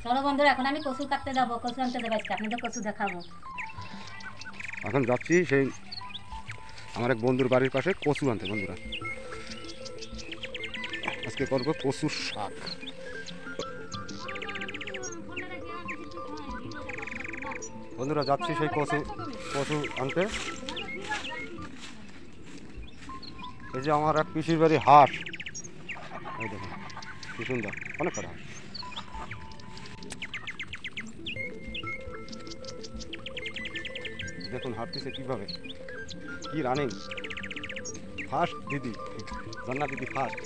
চলো বন্ধুরা, এখন আমি কচু কাটতে যাবো, কচু আনতে যাবো, আজকে আপনাদের কচু দেখাবো। এখন যাচ্ছি সেই আমার এক বন্ধুর বাড়ির পাশে কচু আনতে। বন্ধুরা আজকে করবো কচুর শাক। বন্ধুরা যাচ্ছি সেই কচু কচু আনতে। এই যে আমার এক পিসির বাড়ি হাঁস, এই দেখুন কি সুন্দর, অনেক কটা হাঁস। দেখুন হাঁটতেছে কিভাবে, কি রানিং, ফার্স্ট দিদি, জন্না দিদি ফার্স্ট।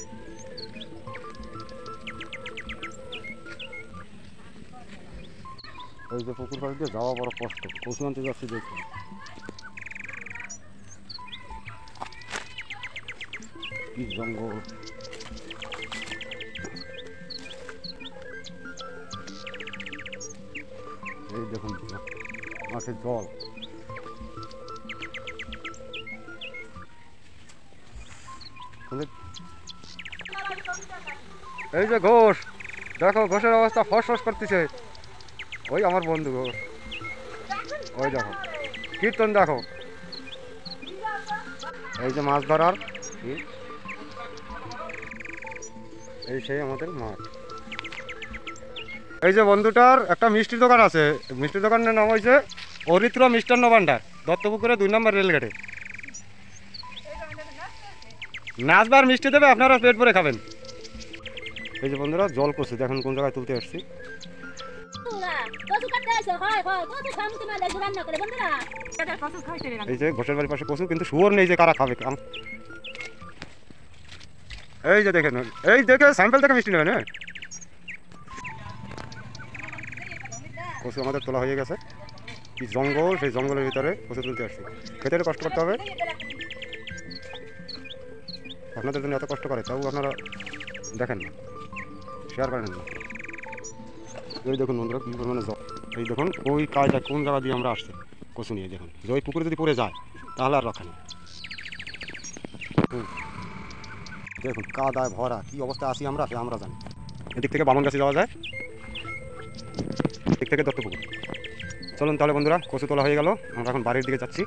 এই যে পুকুর পাড়ে দিয়ে যাওয়া বড় কষ্ট, কচু আনতে যাচ্ছি দেখুন। কি জঙ্গল, এই দেখুন মাঠে জল। এই যে ঘোষ, দেখো ঘোষের অবস্থা ফস ফস করতেছে। ওই আমার বন্ধু ঘোষ, ওই দেখো কীর্তন, দেখো এই যে মাছ ধরার, এই সেই আমাদের মাঠ। এই যে বন্ধুটার একটা মিষ্টির দোকান আছে, মিষ্টির দোকানের নাম হয়েছে অরিত্র মিষ্টান্ন ভান্ডার, দত্তপুকুরে 2 নম্বর রেলগেটে। নাচবার মিষ্টি দেবে, আপনারা পেট ভরে খাবেন। এই যে বন্ধুরা জল করছে, দেখুন কোন জায়গায় তুলতে আসছি। এই যে ঘোষের বাড়ির পাশে কচু, কিন্তু শুয়োর নেই যে কারা খাবে। এই যে দেখেন, এই দেখে স্যাম্পল থেকে মিষ্টি নেবেন। হ্যাঁ, কচু আমাদের তোলা হয়ে গেছে। কি জঙ্গল, সেই জঙ্গলের ভিতরে কচু তুলতে আসছি। খেতে কষ্ট করতে হবে, আপনাদের জন্য এত কষ্ট করে, তাও আপনারা দেখেন না, শেয়ার করেন না। এই দেখুন বন্ধুরা কী পরিমাণে জল। এই দেখুন ওই কাজটা কোন জায়গা দিয়ে আমরা আসছি কচু নিয়ে। দেখুন যে ওই পুকুরে যদি পড়ে যায় তাহলে আর রক্ষা নেই। দেখুন কাদায় ভরা, কি অবস্থা আছি আমরা, সে আমরা জানি। এদিক থেকে বামনগাছি যাওয়া যায়, এদিক থেকে দত্তপুকুর। চলুন তাহলে বন্ধুরা, কচু তোলা হয়ে গেল, আমরা এখন বাড়ির দিকে যাচ্ছি।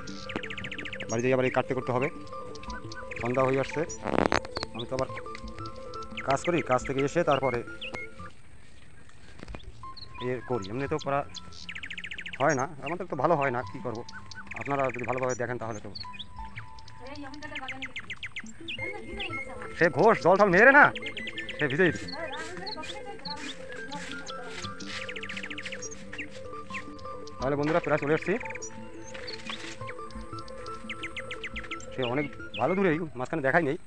বাড়ি যেয়ে আবার এই কাটতে করতে হবে, সন্ধ্যা হয়ে আসছে। আমি তো আবার কাজ করি, কাজ থেকে এসে তারপরে এ করি, এমনি তো করা হয় না, আমাদের তো ভালো হয় না, কি করব। আপনারা যদি ভালোভাবে দেখেন তাহলে তো। সে ঘোষ জল টল মেরে না, সে ভিজেই দিচ্ছে। তাহলে বন্ধুরা প্রায় চলে এসছি, সে অনেক ভালো দূরেই, মাঝখানে দেখাই নেই।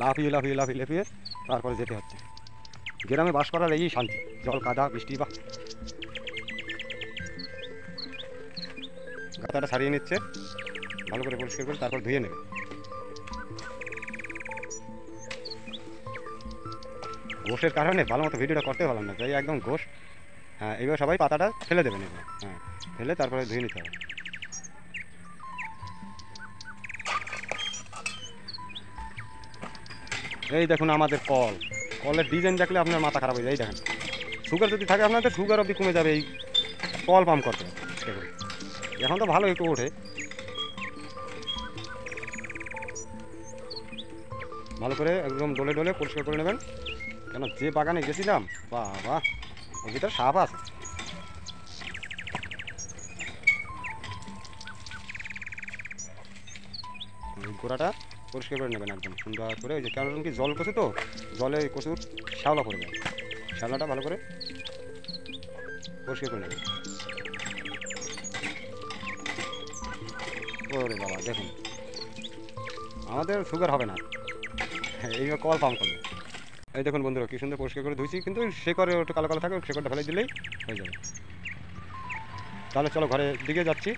লাফিয়ে লাফিয়ে লাফিয়ে লাফিয়ে তারপরে যেতে হচ্ছে। গ্রামে বাস করার এই শান্তি, জল কাদা বৃষ্টি, বা গাতাটা ছাড়িয়ে নিচ্ছে, ভালো করে পরিষ্কার করে তারপর ধুয়ে নেবে। ঘোষের কারণে ভালো মতো ভিডিওটা করতে পারলাম না, তাই একদম ঘোষ। হ্যাঁ, এইবার সবাই পাতাটা ফেলে দেবেন, এবার হ্যাঁ ফেলে তারপরে ধুয়ে নিতে হবে। এই দেখুন আমাদের কল, কলের ডিজাইন দেখলে আপনার মাথা খারাপ হয়ে যায়। এই দেখেন, সুগার যদি থাকে আপনাদের, সুগার অবধি কমে যাবে এই কল পাম্প করতে। দেখুন এখন তো ভালো একটু ওঠে, ভালো করে একদম ডলে ডলে পরিষ্কার করে নেবেন। কেন যে বাগানে গেছিলাম, বাবা ওর ভিতরে সাপ আছে। গোড়াটা পরিষ্কার করে নেবেন একদম সুন্দর করে। ওই যে কারণ কি জল কচু তো, জলে কচুর শ্যাওলা পড়ে যায়, শ্যাওলাটা ভালো করে পরিষ্কার করে নেবেন। ওরে বাবা দেখুন, আমাদের সুগার হবে না এইভাবে কল পাম্প করবে। এই দেখুন বন্ধুরা কি সুন্দর পরিষ্কার করে ধুইছি, কিন্তু শেকড়ে একটু কালো কালো থাকে, শেকড়টা ফেলে দিলেই হয়ে যাবে। তাহলে চলো ঘরের দিকে যাচ্ছি।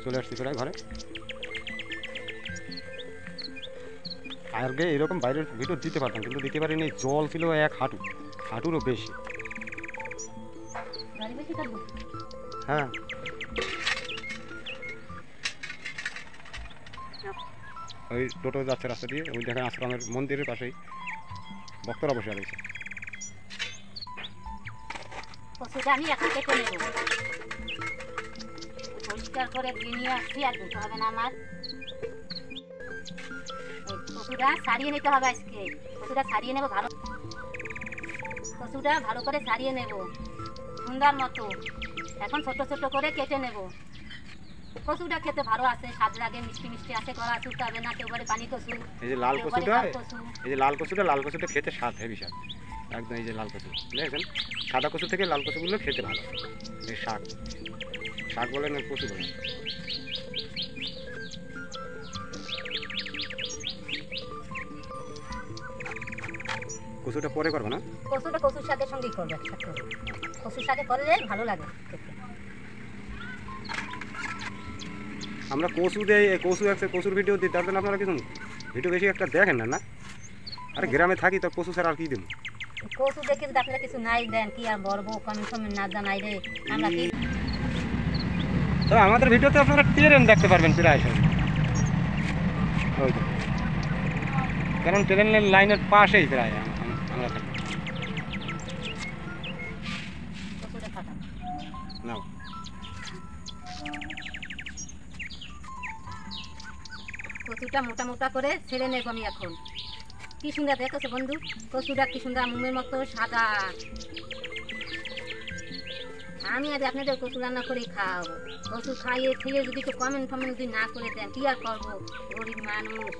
চলে আসছি প্রায় ঘরে। আগে এরকম বাইরের ভিডিও দিতে পারতাম, কিন্তু দিতে পারিনি, জল ছিল 1 হাঁটু, হাঁটুরও বেশি। হ্যাঁ ওই টোটো যাচ্ছে রাস্তা দিয়ে, ওই দেখেন আশ্রমের মন্দিরের পাশেই ভক্তরা বসে রয়েছে। কচুটা আমি এখন কেটে নেব, পরিষ্কার করে ধুয়ে নিয়ে আসছি, আর ধুতে হবে না আমার। কচুটা ছাড়িয়ে নিতে হবে আজকে, কচুটা ছাড়িয়ে নেব ভালো, কচুটা ভালো করে ছাড়িয়ে নেব সুন্দর মতো। এখন ছোট ছোট করে কেটে নেব। কচুটা খেতে ভালো আছে, স্বাদ লাগে, মিষ্টি মিষ্টি আছে, গলা চুলকাবে না। কেউ বলে পানি কচু, এই যে লাল কেউ বলে কচুটা, ঝাল কচু। এই যে লাল কচুটা খেতে স্বাদ, হেভি স্বাদ একদম। এই যে লাল কচু দেখেছেন, সাদা কচু থেকে লাল কচুগুলো খেতে ভালো। এই শাক, শাক বলেন আর কচু বলেন। কচুটা পরে করবো না, কচুটা কচুর শাকের সঙ্গেই করবে একসাথে করে। কচুর শাকে করলে ভালো লাগে খেতে। আমরা কচু দেই, কচু একটা কচুর ভিডিও দিই, তার জন্য আপনারা কিছু ভিডিও বেশি একটা দেখেন না। না আরে গ্রামে থাকি তো কচু ছাড়া আর কি দেব। কচু দেখে যদি আপনারা কিছু নাই দেন, কি আর বলবো, কমেন্ট কমেন্ট না জানাই রে আমরা কি। তবে আমাদের ভিডিওতে আপনারা ট্রেন দেখতে পারবেন প্রায় সব, ওই তো। কারণ ট্রেনের লাইনের পাশেই প্রায় আমরা থাকি। কচুটা ফাটাবো। নাও কচুটা মোটা মোটা করে ছেড়ে নেব আমি এখন। কি সুন্দর দেখেছো বন্ধু, কচুটা কি সুন্দর মোমের মতো সাদা। আমি আজ আপনাদের কচু রান্না করে খাওয়াবো। কচু খাইয়ে খেয়ে যদি একটু কমেন্ট ফমেন্ট যদি না করে দেন, কি আর করবো, গরিব মানুষ।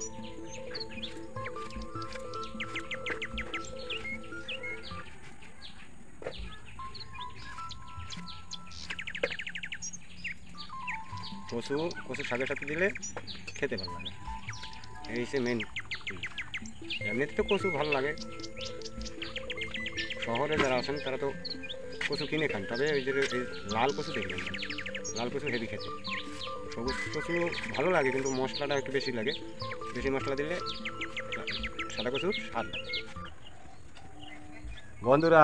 কচু, কচু শাকের সাথে দিলে খেতে ভালো লাগে, এই হচ্ছে মেন। এমনিতে তো কচু ভালো লাগে, শহরে যারা আছেন তারা তো কচু কিনে খান। তবে ওই যে এই লাল কচু দেখবেন, লাল কচু হেভি খেতে। সবুজ কচু ভালো লাগে কিন্তু মশলাটা একটু বেশি লাগে, বেশি মশলা দিলে সাদা কচুর স্বাদ লাগে। বন্ধুরা,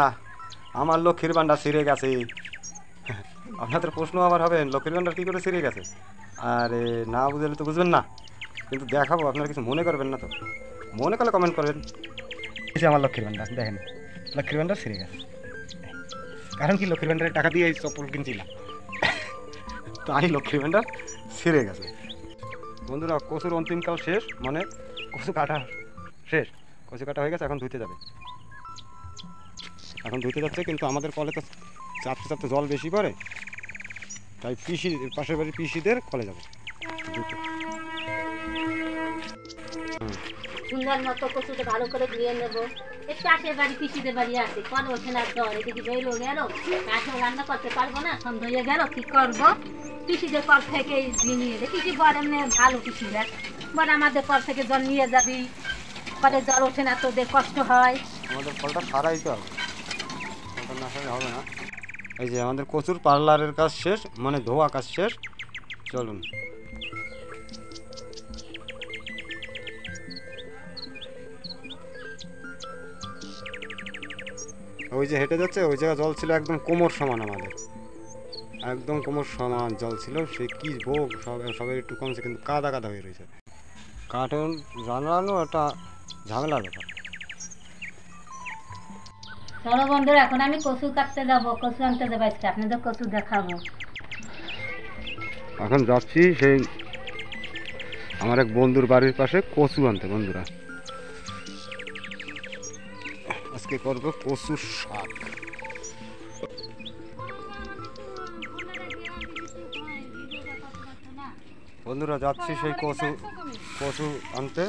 আমার লক্ষ্মীর ভান্ডার ছিঁড়ে গেছে। আপনাদের প্রশ্ন আবার হবে লক্ষ্মীর ভান্ডার কী করে ছিঁড়ে গেছে। আরে না বুঝলে তো বুঝবেন না, কিন্তু দেখাবো, আপনারা কিছু মনে করবেন না তো। মনে করলে কমেন্ট করবেন। এই আমার লক্ষ্মীর ভান্ডার দেখেন, লক্ষ্মীর ভান্ডার ছিঁড়ে গেছে। কারণ কি, লক্ষ্মীর ভান্ডারের টাকা দিয়ে এই চপ্পল কিনছিলাম, তাই লক্ষ্মীর ভান্ডার ছিঁড়ে গেছে। বন্ধুরা, কচুর অন্তিমকাল শেষ, মানে কচু কাটা শেষ, কচু কাটা হয়ে গেছে, এখন ধুইতে যাবে। এখন ধুইতে যাচ্ছে, কিন্তু আমাদের কলে তো চাপতে চাপতে জল বেশি পড়ে, তাই পিসি, পাশের বাড়ির পিসিদের কলে যাবে ধুইতে। সুন্দর মতো কচুটা ভালো করে ধুয়ে নেব। এই পাশের বাড়ি পিসিদের বাড়ি আছে, কল ওঠে না জল, এদিকে বেরো গেল, কাঠেও রান্না করতে পারবো না, সন্ধ্যা হয়ে গেল, কি করবো। পিসিদের কল থেকে দিয়ে নিয়ে যাই, পিসি বড় এমনি ভালো পিসিরা, বড় আমাদের কল থেকে জল নিয়ে যাবি, কলে জল ওঠে না, তোদের কষ্ট হয়। আমাদের কলটা সারাই তো হবে, কলটা না সারাই হবে না। এই যে আমাদের কচুর পার্লারের কাজ শেষ, মানে ধোয়া কাজ শেষ, চলুন। ওই যে হেঁটে যাচ্ছে, ওই জায়গায় জল ছিল একদম কোমর সমান, আমাদের একদম কোমর সমান জল ছিল। সে কি ভোগ, সবের একটু কমছে, কিন্তু কাদা কাদা হয়ে রয়েছে। কার্টুন জানানো একটা ঝামেলার ব্যাপার। চলো বন্ধুরা, এখন আমি কচু কাটতে যাবো, কচু আনতে যাবো আজকে, আপনাদের কচু দেখাবো। এখন যাচ্ছি সেই আমার এক বন্ধুর বাড়ির পাশে কচু আনতে। বন্ধুরা, আজকে করবো কচুর শাক। বন্ধুরা, যাচ্ছি সেই কচু আনতে।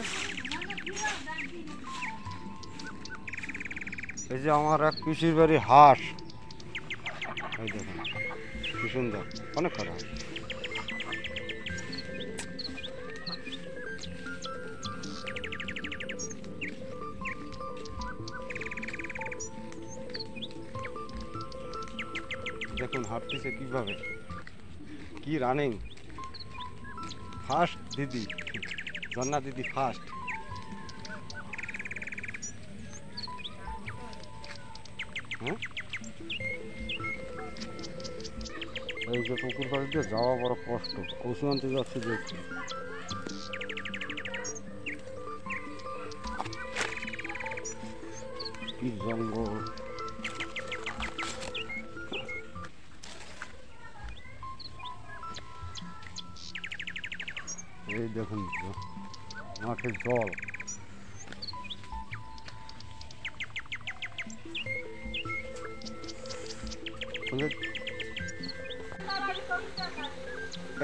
এই যে আমার এক পিসির বাড়ি হাঁস, এই দেখুন কি সুন্দর, অনেক কটা হাঁস। দেখুন হাঁটতেছে কিভাবে, কি রানিং। ফার্স্ট দিদি, জন্না দিদি ফার্স্ট। হ্যাঁ, এই যে পুকুর পাড় দিয়ে যাওয়া বড় কষ্ট, কচু আনতে যাচ্ছি দেখছি। কি জঙ্গল, এই দেখুন মাঠে জল।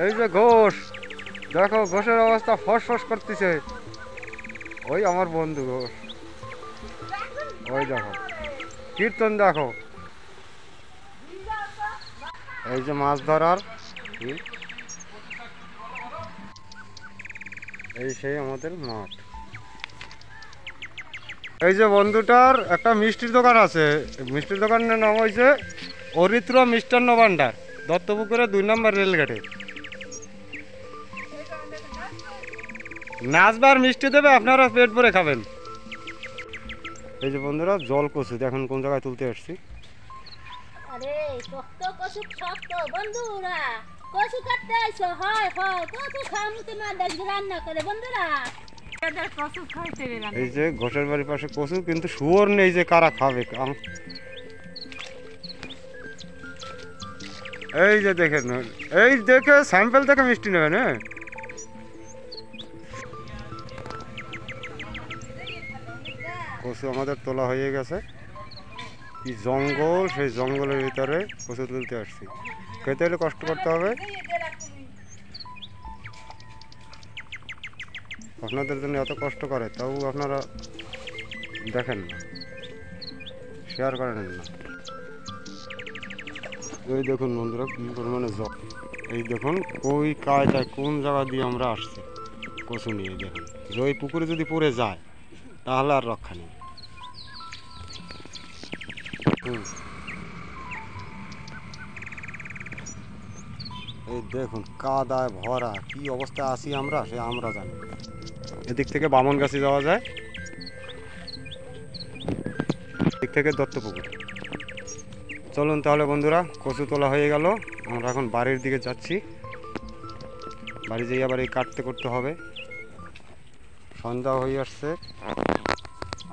এই যে ঘোষ, দেখো ঘোষের অবস্থা ফসফস করতেছে। ওই আমার বন্ধু ঘোষ, ওই দেখো কীর্তন দেখো। এই যে মাছ ধরার, এই সেই আমাদের মাঠ। এই যে বন্ধুটার একটা মিষ্টির দোকান আছে, মিষ্টির দোকানের নাম হয়েছে অরিত্র মিষ্টান্ন ভান্ডার, দত্তপুকুরে 2 নম্বর রেলগেটে। নাচবার মিষ্টি দেবে, আপনারা পেট ভরে খাবেন। এই যে বন্ধুরা জল কচু দেখুন কোন জায়গায় তুলতে আসছি। আরে শক্ত কচু শক্ত বন্ধুরা, কচু কাটতে আইছো? হয় হয়, কচু খামতে না দেখবে রান্না করে বন্ধুরা। এদের কচু খাইতে গেলাম। এই যে ঘোষের বাড়ির পাশে কচু, কিন্তু শুয়োর নেই যে কারা খাবে। এই যে দেখেন, এই দেখে স্যাম্পল থেকে মিষ্টি নেবেন। হ্যাঁ, কচু আমাদের তোলা হয়ে গেছে। কি জঙ্গল, সেই জঙ্গলের ভিতরে কচু তুলতে আসছি। খেতে হলে কষ্ট করতে হবে। আপনাদের জন্য এত কষ্ট করে, তাও আপনারা দেখেন না, শেয়ার করেন না। এই দেখুন বন্ধুরা কি পরিমাণে জল। এই দেখুন ওই কায়দায় কোন জায়গা দিয়ে আমরা আসছি কচু নিয়ে। দেখুন যে ওই পুকুরে যদি পড়ে যায় তাহলে আর রক্ষা নেই। এই দেখুন কাদায় ভরা, কি অবস্থায় আছি আমরা সে আমরা জানি। এদিক থেকে বামনগাছি যাওয়া যায়, এদিক থেকে দত্তপুকুর। চলুন তাহলে বন্ধুরা, কচু তোলা হয়ে গেল, আমরা এখন বাড়ির দিকে যাচ্ছি। বাড়ি যেয়ে আবার এই কাটতে করতে হবে, সন্ধ্যা হয়ে আসছে।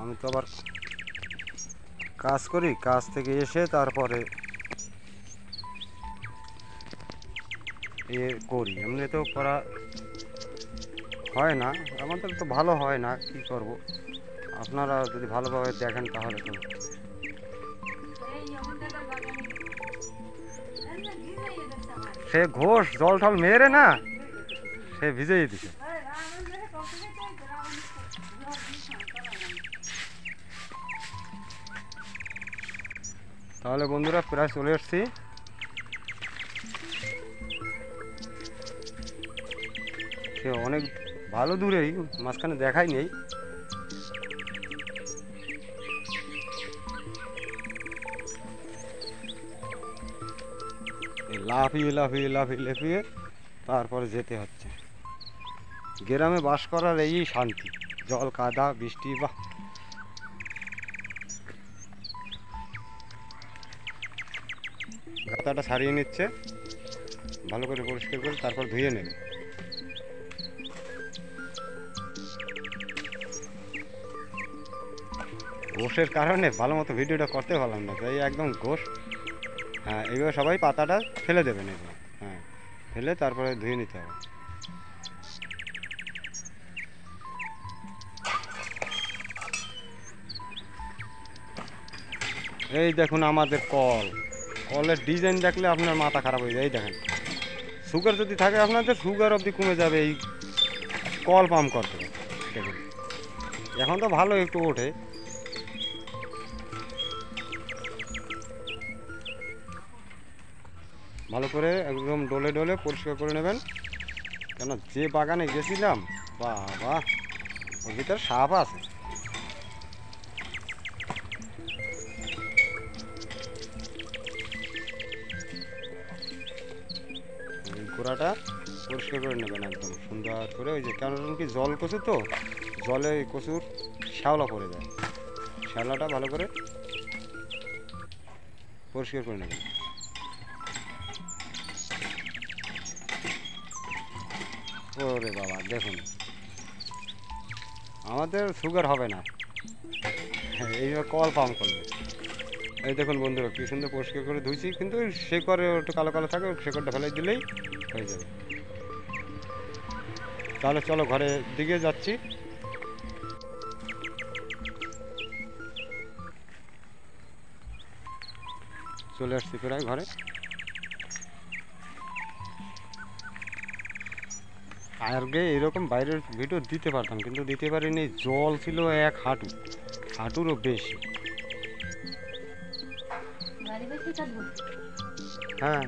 আমি তো আবার কাজ করি, কাজ থেকে এসে তারপরে এ করি। এমনি তো করা হয় না, আমাদের তো ভালো হয় না, কি করব। আপনারা যদি ভালোভাবে দেখেন তাহলে তো। সে ঘোষ জল টল মেরে না, সে ভিজেই দিছে। তাহলে বন্ধুরা প্রায় চলে এসছি। সে অনেক ভালো দূরেই, মাঝখানে দেখাই নেই। লাফিয়ে লাফিয়ে লাফিয়ে লাফিয়ে তারপরে যেতে হচ্ছে। গ্রামে বাস করার এই শান্তি, জল কাদা বৃষ্টি। বা গাতাটা ছাড়িয়ে নিচ্ছে, ভালো করে পরিষ্কার করে তারপর ধুয়ে নেবে। ঘোষের কারণে ভালো মতো ভিডিওটা করতে পারলাম না, তাই একদম ঘোষ। হ্যাঁ, এইভাবে সবাই পাতাটা ফেলে দেবেন এবার। হ্যাঁ, ফেলে তারপরে ধুয়ে নিতে হবে। এই দেখুন আমাদের কল, কলের ডিজাইন দেখলে আপনার মাথা খারাপ হয়ে যায়। এই দেখেন, সুগার যদি থাকে আপনাদের, সুগার অবধি কমে যাবে এই কল পাম্প করতে। দেখুন এখন তো ভালো একটু ওঠে। ভালো করে একদম ডলে ডলে পরিষ্কার করে নেবেন, কেন যে বাগানে গেছিলাম বাবা, ওর ভিতরে সাপ আছে। গোড়াটা পরিষ্কার করে নেবেন একদম সুন্দর করে। ওই যে কেন কি জল কচু তো, জলে কচুর শ্যাওলা পড়ে যায়, শ্যাওলাটা ভালো করে পরিষ্কার করে নেবেন। ওরে বাবা দেখুন, আমাদের সুগার হবে না, এইভাবে কল পাম্প করবে। এই দেখুন বন্ধুরা কি সুন্দর পরিষ্কার করে ধুইছি, কিন্তু শেকড়ে একটু কালো কালো থাকে, শেকড়টা ফেলে দিলেই হয়ে যাবে। তাহলে চলো ঘরের দিকে যাচ্ছি। চলে আসছি প্রায় ঘরে। আগে এরকম বাইরের ভিডিও দিতে পারতাম, কিন্তু দিতে পারিনি, জল ছিল এক হাঁটু, হাঁটুরও বেশি। হ্যাঁ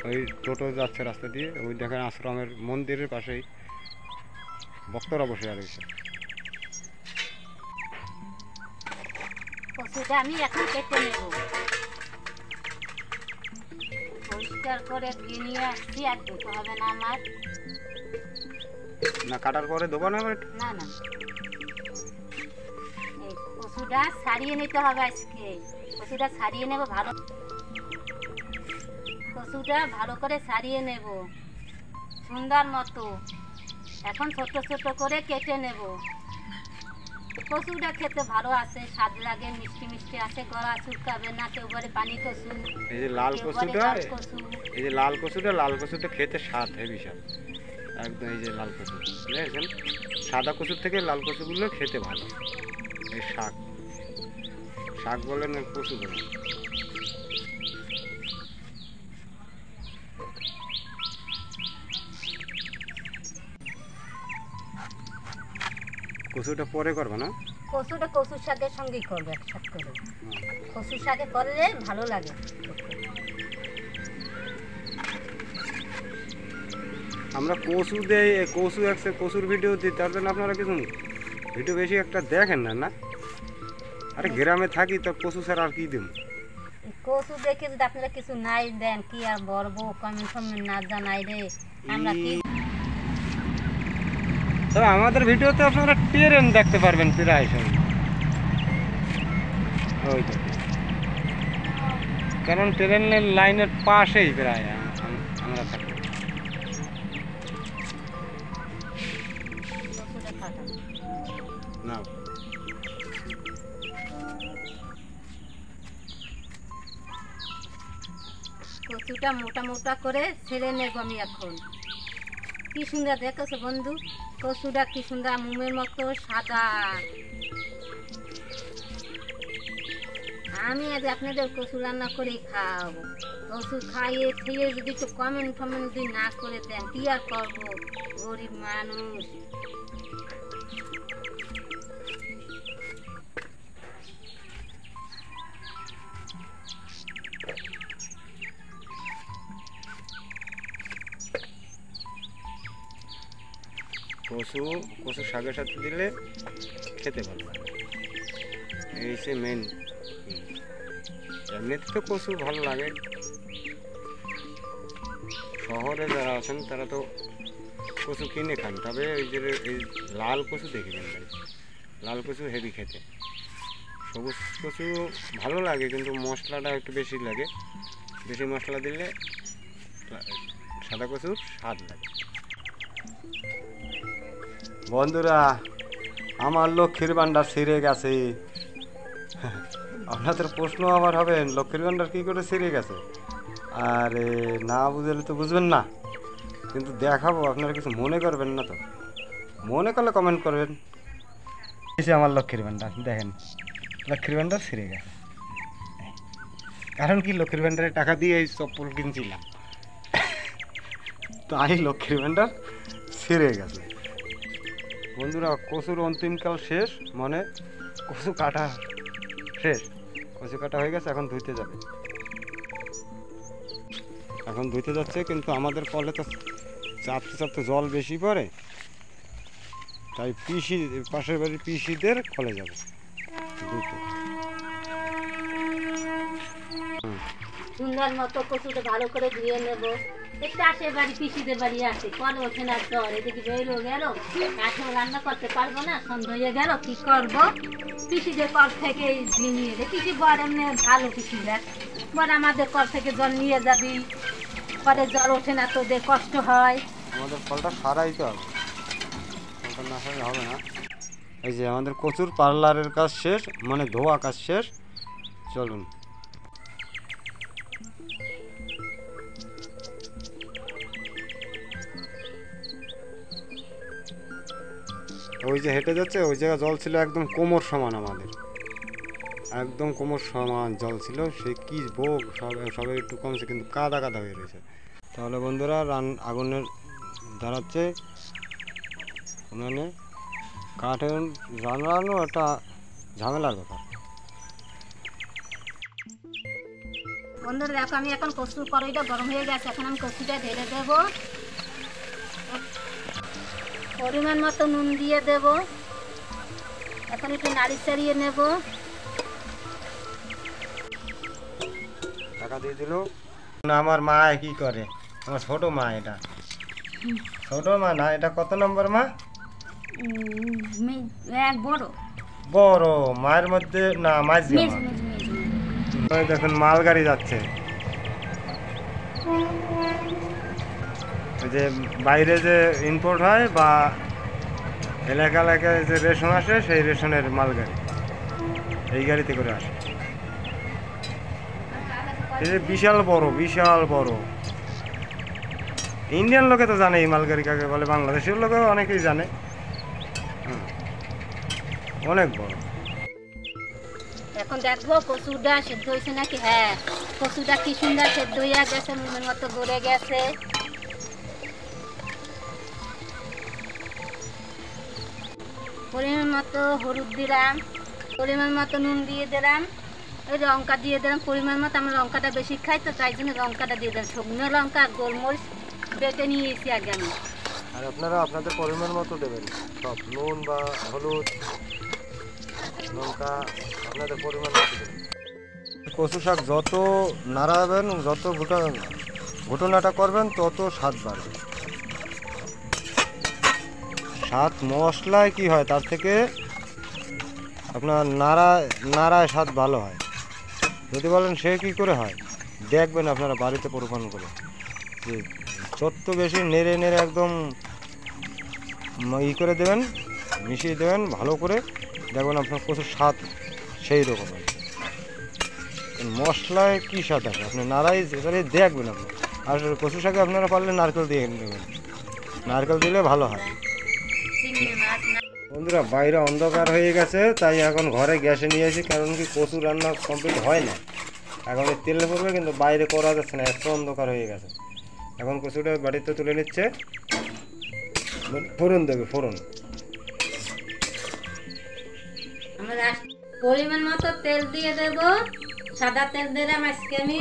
ওই টোটো যাচ্ছে রাস্তা দিয়ে, ওই দেখেন আশ্রমের মন্দিরের পাশেই ভক্তরা বসে রয়েছে। কচুটা আমি এখন কেটে নেব, পরিষ্কার করে ধুয়ে নিয়ে আসছি, আর ধুতে হবে না আমার। না কাটার পরে দেবো না? না না, এই কচুটা ছাড়িয়ে নিতে হবে আজকে, কচুটা ছাড়িয়ে নেব ভালো, কচুটা ভালো করে ছাড়িয়ে নেব সুন্দর মতো। এখন ছোট ছোট করে কেটে নেব। কচুটা খেতে ভালো আছে, স্বাদ লাগে, মিষ্টি মিষ্টি আছে, গলা চুলকাবে না। কেউ বলে পানি কচু, এই যে লাল কচুটা, কচু। এই যে লাল কচুটা খেতে স্বাদ হেভি স্বাদ একদম। এই যে লাল কচু বুঝেছেন, সাদা কচুর থেকে লাল কচুগুলো খেতে ভালো। এই শাক, শাক বলেন না কচু বলেন। কচুটা পরে করবে না? কচুটা কচুর শাকের সঙ্গেই করবে একসাথে করে, কচুর শাকে করলে ভালো লাগে। আমরা কচু দেই, কচু একসে কচুর ভিডিও দিই, তার জন্য আপনারা কিছু ভিডিও বেশি একটা দেখেন না। না আরে গ্রামে থাকি তো কচু ছাড়া আর কি দেব? কচু দেখে যদি আপনারা কিছু নাই দেন, কি আর বলবো, কমেন্ট ফমেন্ট না জানাই রে আমরা কি। তবে আমাদের ভিডিওতে আপনারা ট্রেন দেখতে পারবেন প্রায় সব, ওই তো, কারণ ট্রেনের লাইনের পাশেই প্রায় আমরা থাকি। না কচুটা মোটা মোটা করে ছেড়ে নেব আমি এখন। কি সুন্দর দেখেছো বন্ধু, কচুটা কি সুন্দর মোমের মতো সাদা। আমি আজ আপনাদের কচু রান্না করে খাওয়াবো। কচু খাইয়ে খেয়ে যদি একটু কমেন্ট ফমেন্ট যদি না করে দেন, কি আর করবো, গরিব মানুষ। কচু শাকের সাথে দিলে খেতে ভালো লাগে, এই সে মেন। এমনিতে তো কচু ভালো লাগে, শহরে যারা আছেন তারা তো কচু কিনে খান। তবে ওই যে এই লাল কচু দেখবেন ভাই, লাল কচু হেভি খেতে। সবুজ কচু ভালো লাগে, কিন্তু মশলাটা একটু বেশি লাগে, বেশি মশলা দিলে সাদা কচুর স্বাদ লাগে। বন্ধুরা আমার লক্ষ্মীর ভান্ডার ছিঁড়ে গেছে। আপনাদের প্রশ্ন আবার হবে লক্ষ্মীর ভান্ডার কী করে ছিঁড়ে গেছে, আরে না বুঝলে তো বুঝবেন না, কিন্তু দেখাবো, আপনারা কিছু মনে করবেন না তো, মনে করলে কমেন্ট করবেন। এসে আমার লক্ষ্মীর ভান্ডার দেখেন, লক্ষ্মীর ভান্ডার ছিঁড়ে গেছে। কারণ কি, লক্ষ্মীর ভান্ডারে টাকা দিয়ে এই চপ্পল কিনছিলাম, তাই লক্ষ্মীর ভান্ডার ছিঁড়ে গেছে। বন্ধুরা কচুর অন্তিমকাল শেষ, মানে কচু কাটা শেষ, কচু কাটা হয়ে গেছে, এখন ধুইতে যাবে, এখন ধুইতে যাচ্ছে। কিন্তু আমাদের কলে তো চাপতে চাপতে জল বেশি পড়ে, তাই পিসি, পাশের বাড়ির পিসিদের কলে যাবে ধুইতে। সুন্দর মতো কচুটা ভালো করে ধুয়ে নেবো। পাশের বাড়ি পিসিদের বাড়ি আছে, কল ওঠে না জ্বর, এদিকে বেরো গেল, কাঠেও রান্না করতে পারবো না, সন্ধ্যা হয়ে গেল, কি করবো, পিসিদের কল থেকে নিয়ে পিসি বর এমনি ভালো পিসিরা, বল আমাদের কল থেকে জল নিয়ে যাবি, পরে জল ওঠে না, তোদের কষ্ট হয়। আমাদের ফলটা সারাইতে হবে, ফলটা না সারালে হবে না। এই যে আমাদের কচুর পার্লারের কাজ শেষ, মানে ধোয়া কাজ শেষ। চলুন। ওই যে হেঁটে যাচ্ছে ওই জায়গায় জল ছিল একদম কোমর সমান, আমাদের একদম কোমর সমান জল ছিল। সে কি ভোগ, সবে একটু কমছে, কিন্তু কাদা কাদা হয়ে রয়েছে। তাহলে বন্ধুরা আগুনের দাঁড়াচ্ছে উনানে কাঠে রান্নানো একটা ঝামেলার ব্যাপার। বন্ধুরা দেখো, আমি এখন কচুর কড়াইটা গরম হয়ে গেছে, এখন আমি কচুটা ঢেলে দেবো। পরিমাণ মতো নুন দিয়ে দেব, এখন একটু নাড়ি চাড়িয়ে নেব। টাকা দিয়ে দিল। আমার মা কি করে, আমার ছোট মা, এটা ছোট মা না, এটা কত নম্বর মা? বড় বড় মায়ের মধ্যে না, মাঝি মা। দেখুন মালগাড়ি যাচ্ছে, যে বাইরে যে ইম্পোর্ট হয় বা এলাকা এলাকায় যে রেশন আসে, সেই রেশনের মালগাড়ি এই গাড়িতে করে আসে। এই যে বিশাল বড়, বিশাল বড়। ইন্ডিয়ান লোকে তো জানে এই মালগাড়ি কাকে বলে, বাংলাদেশের লোকেও অনেকেই জানে। অনেক বড়। এখন দেখবো কচুটা সেদ্ধ হয়েছে নাকি। হ্যাঁ, কচুটা কি সুন্দর সেদ্ধ হয়ে গেছে, নুনের মতো গড়ে গেছে। পরিমাণ মতো হলুদ দিলাম, পরিমাণ মতো নুন দিয়ে দিলাম, ওই লঙ্কা দিয়ে দিলাম পরিমাণ মতো। আমরা লঙ্কাটা বেশি খাই তো, তাই জন্য লঙ্কাটা দিয়ে দিলাম। শুকনো লঙ্কা আর গোলমরিচ বেটে নিয়েছি আগে আমি। আর আপনারা আপনাদের পরিমাণ মতো দেবেন সব, নুন বা হলুদ লঙ্কা আপনাদের পরিমাণ মতো দেবেন। কচু শাক যত নাড়াবেন, যত ঘটনাটা করবেন, তত স্বাদ বাড়বে। স্বাদ মশলায় কি হয়, তার থেকে আপনার নাড়ায় স্বাদ ভালো হয়। যদি বলেন সে কি করে হয়, দেখবেন আপনারা বাড়িতে পরিমাণ করে, যে যত বেশি নেড়ে নেড়ে একদম করে দেবেন, মিশিয়ে দেবেন ভালো করে, দেখবেন আপনার কচুর স্বাদ সেই রকম হয়। মশলায় কী স্বাদ আসে, আপনি নাড়াই এবারে দেখবেন আপনি। আর কচু শাকে আপনারা পারলে নারকেল দিয়ে দেবেন, নারকেল দিলে ভালো হয়। বন্ধুরা বাইরে অন্ধকার হয়ে গেছে, তাই এখন ঘরে গ্যাসে নিয়ে আসি, কারণ কি কচু রান্না কমপ্লিট হয় না, এখন তেলে পড়বে, কিন্তু বাইরে করা যাচ্ছে না, এত অন্ধকার হয়ে গেছে। এখন কচুটা বাড়িতে তুলে নিচ্ছে, ফোড়ন দেবে, ফোড়ন। আমরা পরিমাণ মতো তেল দিয়ে দেব, সাদা তেল দিলাম আজকে আমি।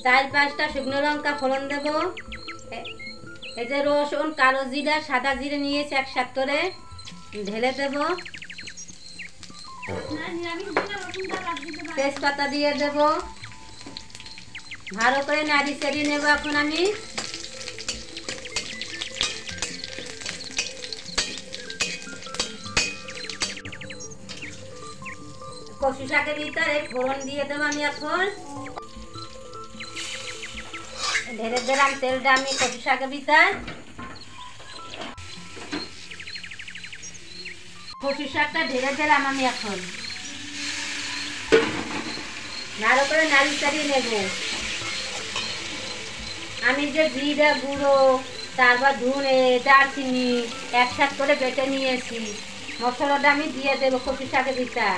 4-5টা শুকনো লঙ্কা ফোড়ন দেব। এই যে রসুন, কালো জিরা, সাদা জিরে নিয়েছি একসাথে করে ঢেলে দেব। তেজপাতা দিয়ে দেব, ভালো করে নাড়ি চাড়িয়ে নেব। এখন আমি কচু শাকের ভিতরে ফোড়ন দিয়ে দেবো। আমি এখন ঢেলে দিলাম তেলটা আমি কচু শাকের ভিতর। কচু শাকটা ঢেলে দিলাম আমি এখন, ভালো করে নাড়ি চাড়িয়ে নেব। আমি যে জিরা গুঁড়ো, তারপর ধনে, দারচিনি একসাথে করে বেটে নিয়েছি, মশলাটা আমি দিয়ে দেবো কচু শাকের ভিতর।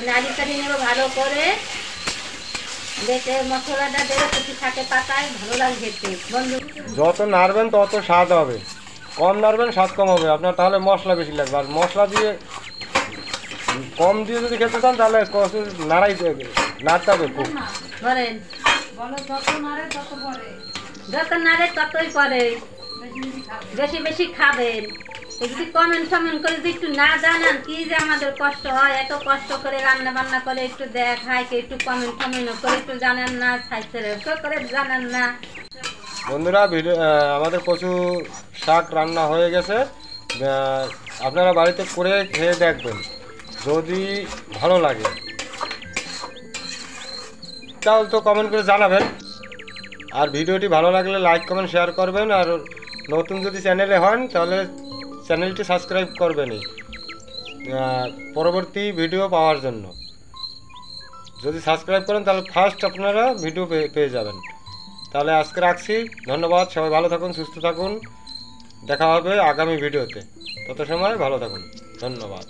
নাড়ি চাড়িয়ে নেবো ভালো করে, বেটে মশলাটা দেবো কচু শাকের পাতায়, ভালো লাগে খেতে। বন্ধু যত নাড়বেন তত স্বাদ হবে, কম নাড়বেন স্বাদ কম হবে আপনার, তাহলে মশলা বেশি লাগবে। আর মশলা দিয়ে কম দিয়ে যদি খেতে চান, তাহলে কচু নাড়তে হবে খুব। ধরেন যত নাড়ে ততই পরে, বেশি বেশি খাবেন। যদি কমেন্ট ফমেন্ট করে যদি একটু না জানান, কি যে আমাদের কষ্ট হয়, এত কষ্ট করে রান্না বান্না করে একটু দেখায়, একটু কমেন্ট ফমেন্ট করে একটু জানেন না, স্বাস্থ্যের করে জানেন না। বন্ধুরা আমাদের কচু শাক রান্না হয়ে গেছে, আপনারা বাড়িতে করে খেয়ে দেখবেন, যদি ভালো লাগে তাহলে তো কমেন্ট করে জানাবেন। আর ভিডিওটি ভালো লাগলে লাইক কমেন্ট শেয়ার করবেন। আর নতুন যদি চ্যানেলে হন তাহলে চ্যানেলটি সাবস্ক্রাইব করবেনই পরবর্তী ভিডিও পাওয়ার জন্য। যদি সাবস্ক্রাইব করেন তাহলে ফার্স্ট আপনারা ভিডিও পেয়ে যাবেন। তাহলে আজকে রাখছি, ধন্যবাদ। সবাই ভালো থাকুন, সুস্থ থাকুন, দেখা হবে আগামী ভিডিওতে। তত সময় ভালো থাকুন, ধন্যবাদ।